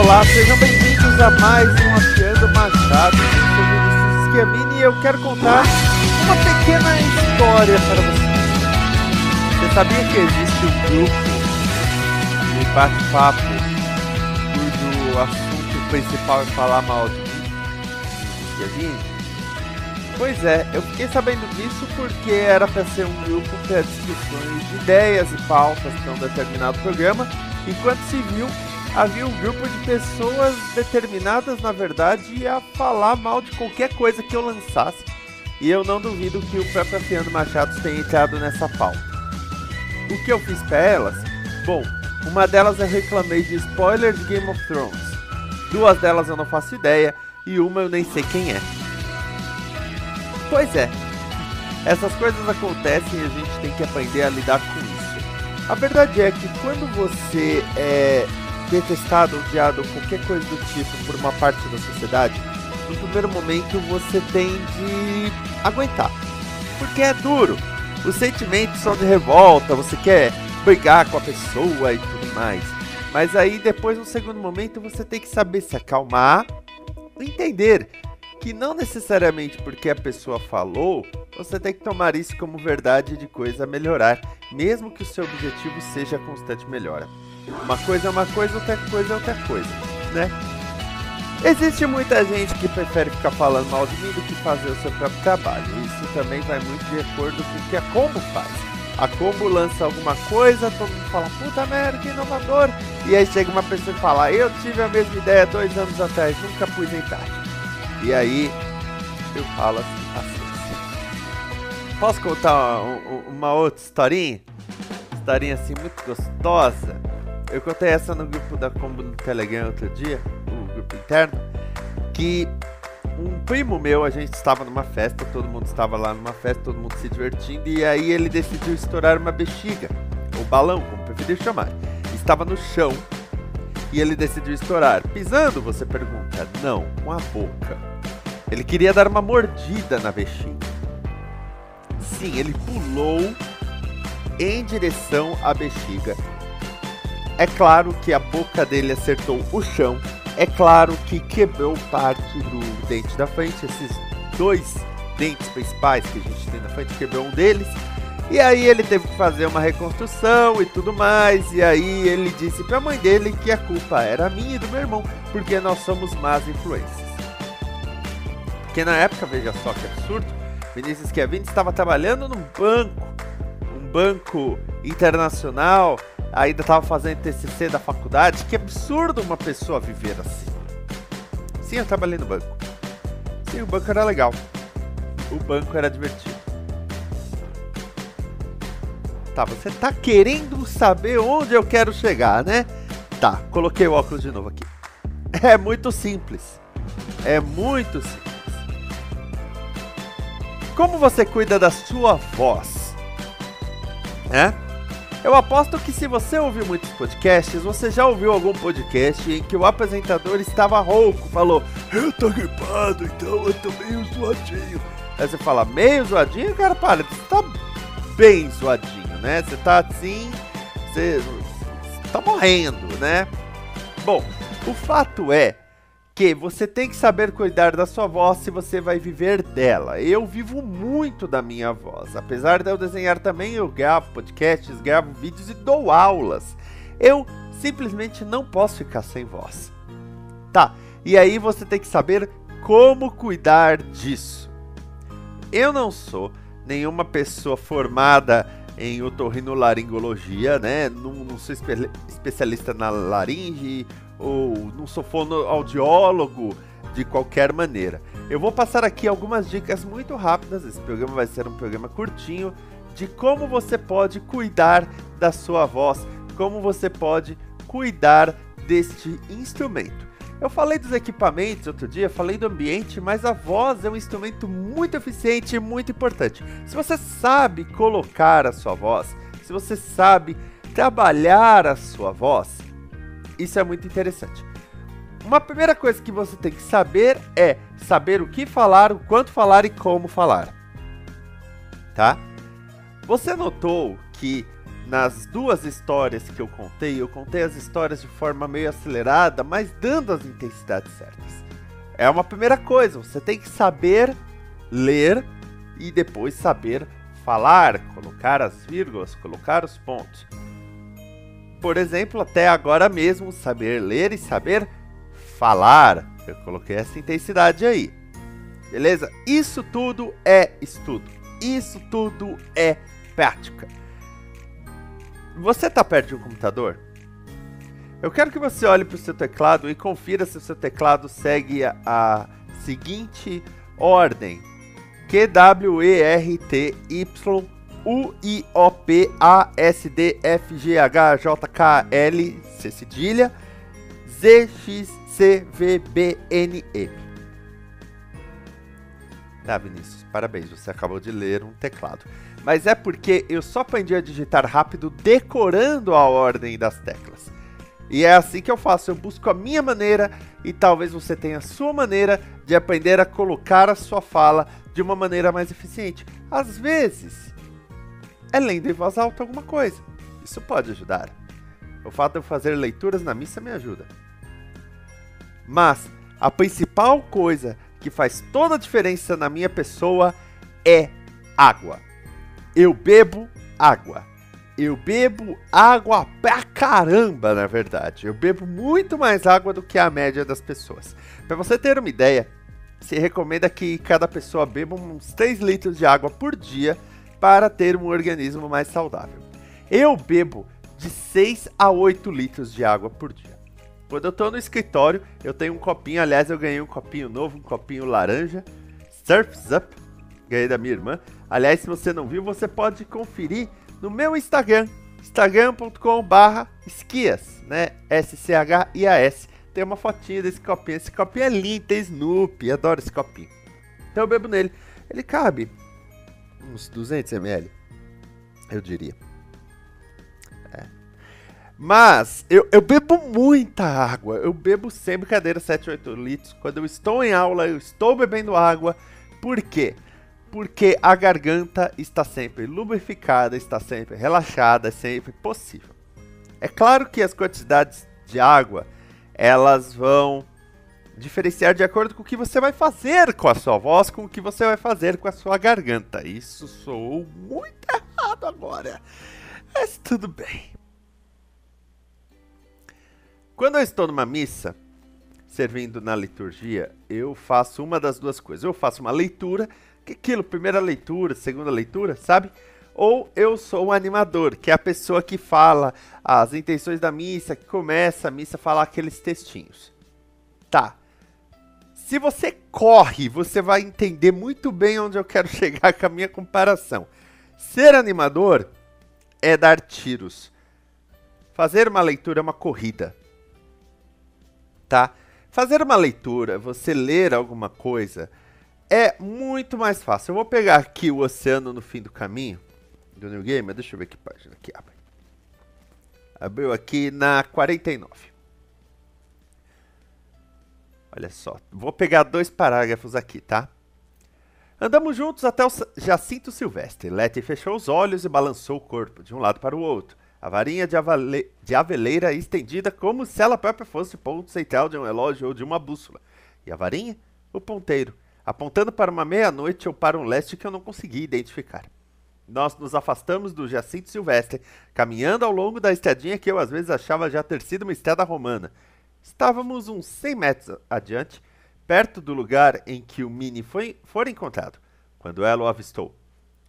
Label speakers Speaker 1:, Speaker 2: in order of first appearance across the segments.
Speaker 1: Olá, sejam bem-vindos a mais um Afiando Machado. Eu sou Vinícius Schiavini e eu quero contar uma pequena história para vocês. Você sabia que existe um grupo de bate-papo cujo assunto principal é falar mal de Vinícius Schiavini? Pois é, eu fiquei sabendo disso porque era para ser um grupo para discussões de ideias e pautas para um determinado programa, enquanto se viu, havia um grupo de pessoas determinadas, na verdade, a falar mal de qualquer coisa que eu lançasse, e eu não duvido que o próprio Afiando Machados tenha entrado nessa pauta. O que eu fiz para elas? Bom, uma delas eu reclamei de spoiler de Game of Thrones, duas delas eu não faço ideia, e uma eu nem sei quem é. Pois é, essas coisas acontecem e a gente tem que aprender a lidar com isso. A verdade é que quando você é detestado, odiado ou qualquer coisa do tipo por uma parte da sociedade, no primeiro momento você tem de aguentar, porque é duro. Os sentimentos são de revolta, você quer brigar com a pessoa e tudo mais. Mas aí depois, no segundo momento, você tem que saber se acalmar, entender que não necessariamente porque a pessoa falou, você tem que tomar isso como verdade de coisa a melhorar, mesmo que o seu objetivo seja a constante melhora. Uma coisa é uma coisa, outra coisa é outra coisa, né? Existe muita gente que prefere ficar falando mal de mim do que fazer o seu próprio trabalho. Isso também vai muito de acordo com o que a Combo faz. A Combo lança alguma coisa, todo mundo fala, puta merda, que inovador. E aí chega uma pessoa e fala, eu tive a mesma ideia 2 anos atrás, nunca pus em prática. E aí, eu falo assim. Posso contar uma outra historinha? Historinha assim, muito gostosa. Eu contei essa no grupo da Combo no Telegram outro dia, o grupo interno, que um primo meu, a gente estava numa festa, todo mundo estava lá numa festa, todo mundo se divertindo, e aí ele decidiu estourar uma bexiga, ou balão, como preferir chamar. Estava no chão, e ele decidiu estourar. Pisando, você pergunta? Não, com a boca. Ele queria dar uma mordida na bexiga. Sim, ele pulou em direção à bexiga. É claro que a boca dele acertou o chão. É claro que quebrou parte do dente da frente. Esses 2 dentes principais que a gente tem na frente, quebrou um deles. E aí ele teve que fazer uma reconstrução e tudo mais. E aí ele disse pra mãe dele que a culpa era minha e do meu irmão, porque nós somos más influências. Porque na época, veja só que absurdo, Vinícius Schiavini estava trabalhando num banco internacional, ainda estava fazendo TCC da faculdade. Que absurdo uma pessoa viver assim. Sim, eu trabalhei no banco. Sim, o banco era legal. O banco era divertido. Tá, você tá querendo saber onde eu quero chegar, né? Tá, coloquei o óculos de novo aqui. É muito simples. É muito simples. Como você cuida da sua voz? Eu aposto que se você ouviu muitos podcasts, você já ouviu algum podcast em que o apresentador estava rouco, falou, eu tô gripado, então eu tô meio zoadinho. Aí você fala, meio zoadinho? Cara, para, você tá bem zoadinho, né? Você tá assim, você tá morrendo, né? Bom, o fato é que você tem que saber cuidar da sua voz se você vai viver dela. Eu vivo muito da minha voz. Apesar de eu desenhar também, eu gravo podcasts, gravo vídeos e dou aulas. Eu simplesmente não posso ficar sem voz. Tá, e aí você tem que saber como cuidar disso. Eu não sou nenhuma pessoa formada em otorrinolaringologia, né? Não sou especialista na laringe, ou não sou fonoaudiólogo de qualquer maneira. Eu vou passar aqui algumas dicas muito rápidas, esse programa vai ser um programa curtinho, de como você pode cuidar da sua voz, como você pode cuidar deste instrumento. Eu falei dos equipamentos outro dia, falei do ambiente, mas a voz é um instrumento muito eficiente e muito importante. Se você sabe colocar a sua voz, se você sabe trabalhar a sua voz, isso é muito interessante. Uma primeira coisa que você tem que saber é saber o que falar, o quanto falar e como falar. Tá? Você notou que nas duas histórias que eu contei as histórias de forma meio acelerada, mas dando as intensidades certas. É uma primeira coisa, você tem que saber ler e depois saber falar, colocar as vírgulas, colocar os pontos. Por exemplo, até agora mesmo, saber ler e saber falar. Eu coloquei essa intensidade aí. Beleza? Isso tudo é estudo. Isso tudo é prática. Você está perto de um computador? Eu quero que você olhe para o seu teclado e confira se o seu teclado segue a seguinte ordem. QWERTYPASDFGHJKL C cedilha ZXCVBNE. Tá, Vinícius, parabéns, você acabou de ler um teclado. Mas é porque eu só aprendi a digitar rápido decorando a ordem das teclas. E é assim que eu faço, eu busco a minha maneira e talvez você tenha a sua maneira de aprender a colocar a sua fala de uma maneira mais eficiente. Às vezes, é lendo em voz alta alguma coisa. Isso pode ajudar. O fato de eu fazer leituras na missa me ajuda. Mas a principal coisa que faz toda a diferença na minha pessoa é água. Eu bebo água. Eu bebo água pra caramba, na verdade. Eu bebo muito mais água do que a média das pessoas. Para você ter uma ideia, se recomenda que cada pessoa beba uns 3 litros de água por dia para ter um organismo mais saudável. Eu bebo de 6 a 8 litros de água por dia. Quando eu estou no escritório, eu tenho um copinho, aliás, eu ganhei um copinho novo, um copinho laranja, Surf's Up, ganhei da minha irmã. Aliás, se você não viu, você pode conferir no meu Instagram, instagram.com/esquias, né? SCHIAS. Tem uma fotinha desse copinho. Esse copinho é lindo, tem Snoopy, adoro esse copinho. Então eu bebo nele. Ele cabe uns 200 ml, eu diria. Mas eu bebo muita água. Eu bebo sem brincadeira 7, 8 litros. Quando eu estou em aula, eu estou bebendo água. Por quê? Porque a garganta está sempre lubrificada, está sempre relaxada, é sempre possível. É claro que as quantidades de água, elas vão diferenciar de acordo com o que você vai fazer com a sua voz, com o que você vai fazer com a sua garganta. Isso soou muito errado agora, mas tudo bem. Quando eu estou numa missa, servindo na liturgia, eu faço uma das duas coisas. Eu faço uma leitura, que é aquilo, primeira leitura, segunda leitura, sabe? Ou eu sou um animador, que é a pessoa que fala as intenções da missa, que começa a missa a falar aqueles textinhos. Tá. Se você corre, você vai entender muito bem onde eu quero chegar com a minha comparação. Ser animador é dar tiros. Fazer uma leitura é uma corrida. Tá? Fazer uma leitura, você ler alguma coisa, é muito mais fácil. Eu vou pegar aqui o Oceano no Fim do Caminho, do New Gamer, deixa eu ver que página aqui abre. Abriu aqui na 49. Olha só, vou pegar 2 parágrafos aqui, tá? Andamos juntos até o Jacinto Silvestre. Letty fechou os olhos e balançou o corpo de um lado para o outro. A varinha de aveleira estendida como se ela própria fosse o ponto central de um relógio ou de uma bússola. E a varinha? O ponteiro, apontando para uma meia-noite ou para um leste que eu não conseguia identificar. Nós nos afastamos do Jacinto Silvestre, caminhando ao longo da estradinha que eu às vezes achava já ter sido uma estrada romana. Estávamos uns 100 metros adiante, perto do lugar em que o Mini foi encontrado, quando ela o avistou.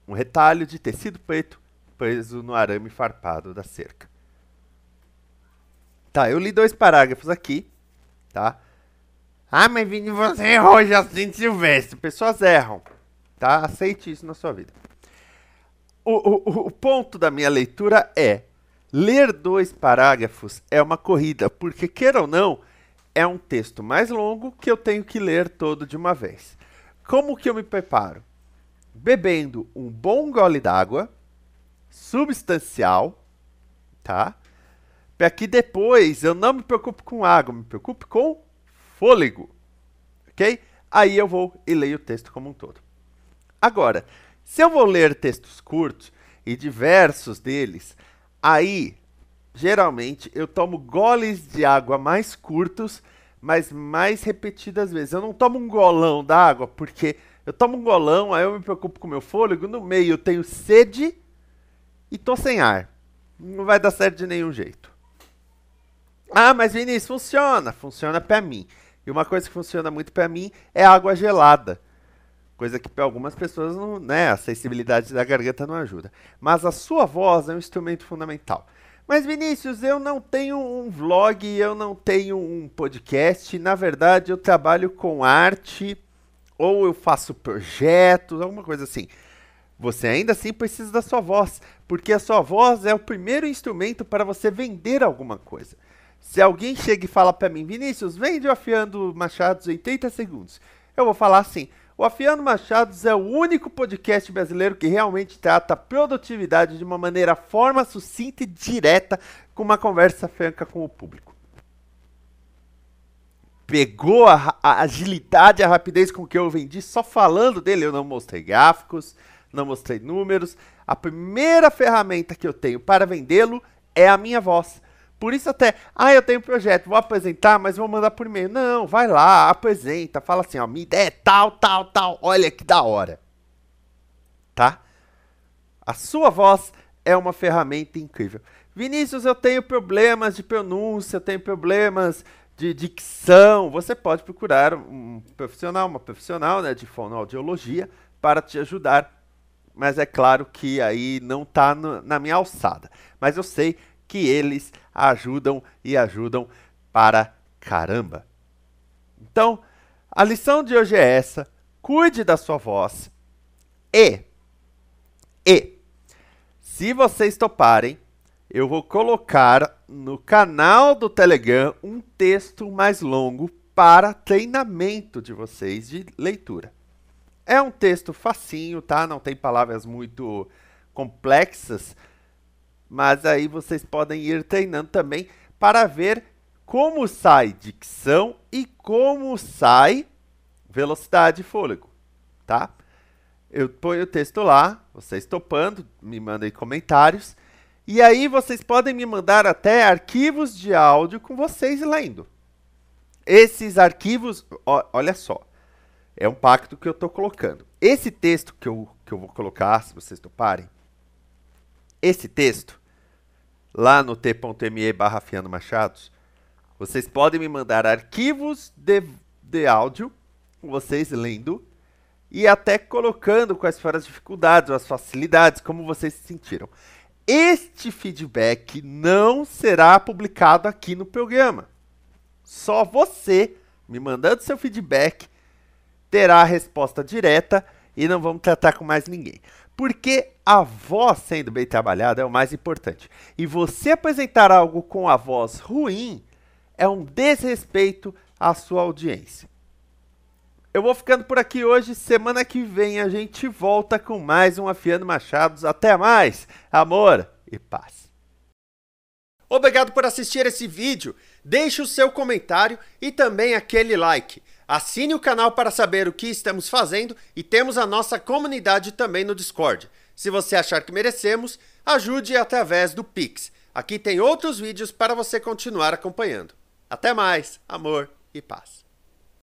Speaker 1: Um retalho de tecido preto preso no arame farpado da cerca. Tá, eu li 2 parágrafos aqui, tá? Ah, mas Vini, você errou, Jacinto Silvestre. Pessoas erram, tá? Aceite isso na sua vida. O ponto da minha leitura é: ler 2 parágrafos é uma corrida, porque, queira ou não, é um texto mais longo que eu tenho que ler todo de uma vez. Como que eu me preparo? Bebendo um bom gole d'água, substancial, tá? Para que depois eu não me preocupe com água, me preocupe com fôlego, ok? Aí eu vou e leio o texto como um todo. Agora, se eu vou ler textos curtos, e diversos deles, Aí, geralmente, eu tomo goles de água mais curtos, mas mais repetidas vezes. Eu não tomo um golão d'água, porque eu tomo um golão, aí eu me preocupo com o meu fôlego, no meio eu tenho sede e tô sem ar. Não vai dar certo de nenhum jeito. Ah, mas Vinícius, funciona. Funciona pra mim. E uma coisa que funciona muito pra mim é água gelada. Coisa que para algumas pessoas não, né, a sensibilidade da garganta não ajuda. Mas a sua voz é um instrumento fundamental. Mas Vinícius, eu não tenho um vlog, eu não tenho um podcast. Na verdade, eu trabalho com arte ou eu faço projetos, alguma coisa assim. Você ainda assim precisa da sua voz, porque a sua voz é o primeiro instrumento para você vender alguma coisa. Se alguém chega e fala para mim, Vinícius, vende o Afiando Machados em 30 segundos. Eu vou falar assim, o Afiando Machados é o único podcast brasileiro que realmente trata a produtividade de uma maneira forma sucinta e direta, com uma conversa franca com o público. Pegou a agilidade e a rapidez com que eu vendi só falando dele. Eu não mostrei gráficos, não mostrei números. A primeira ferramenta que eu tenho para vendê-lo é a minha voz. Por isso até, eu tenho um projeto, vou apresentar, mas vou mandar por e-mail. Não, vai lá, apresenta, fala assim, ó, minha ideia é tal, tal, tal, olha que da hora. Tá? A sua voz é uma ferramenta incrível. Vinícius, eu tenho problemas de pronúncia, eu tenho problemas de dicção. Você pode procurar um profissional, uma profissional, né, de fonoaudiologia para te ajudar. Mas é claro que aí não está na minha alçada. Mas eu sei que eles ajudam e ajudam para caramba. Então, a lição de hoje é essa. Cuide da sua voz. E, se vocês toparem, eu vou colocar no canal do Telegram um texto mais longo para treinamento de vocês de leitura. É um texto facinho, tá? Não tem palavras muito complexas, mas aí vocês podem ir treinando também para ver como sai dicção e como sai velocidade e fôlego, tá? Eu ponho o texto lá, vocês topando, me mandem comentários, e aí vocês podem me mandar até arquivos de áudio com vocês lendo. Esses arquivos, olha só, é um pacto que eu estou colocando. Esse texto que eu vou colocar, se vocês toparem, esse texto, lá no t.me/afiandomachados, vocês podem me mandar arquivos de áudio, com vocês lendo, e até colocando quais foram as dificuldades ou as facilidades, como vocês se sentiram. Este feedback não será publicado aqui no programa. Só você, me mandando seu feedback, terá a resposta direta e não vamos tratar com mais ninguém. Porque a voz sendo bem trabalhada é o mais importante. E você apresentar algo com a voz ruim é um desrespeito à sua audiência. Eu vou ficando por aqui hoje. Semana que vem a gente volta com mais um Afiando Machados. Até mais, amor e paz. Obrigado por assistir esse vídeo. Deixe o seu comentário e também aquele like. Assine o canal para saber o que estamos fazendo e temos a nossa comunidade também no Discord. Se você achar que merecemos, ajude através do Pix. Aqui tem outros vídeos para você continuar acompanhando. Até mais, amor e paz.